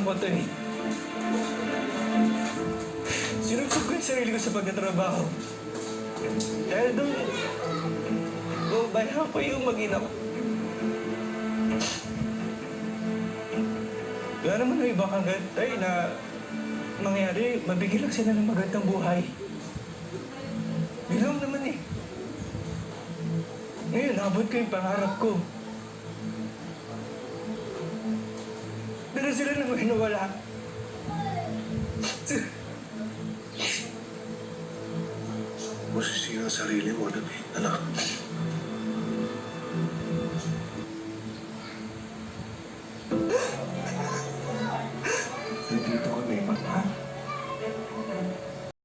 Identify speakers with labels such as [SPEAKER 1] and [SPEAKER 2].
[SPEAKER 1] ko to eh. Sinusog ko yung sarili ko sa pagkatrabaho. Dahil doon, bayan ko yung mag-ina ko. Wala naman na ibang kagantay na mangyari, mabigyan lang sila ng magandang buhay. Bilang naman eh. Ngayon, nabot ko yung pangarap ko. Pero sila naman hinawala.
[SPEAKER 2] Masisira ang sarili mo, anak.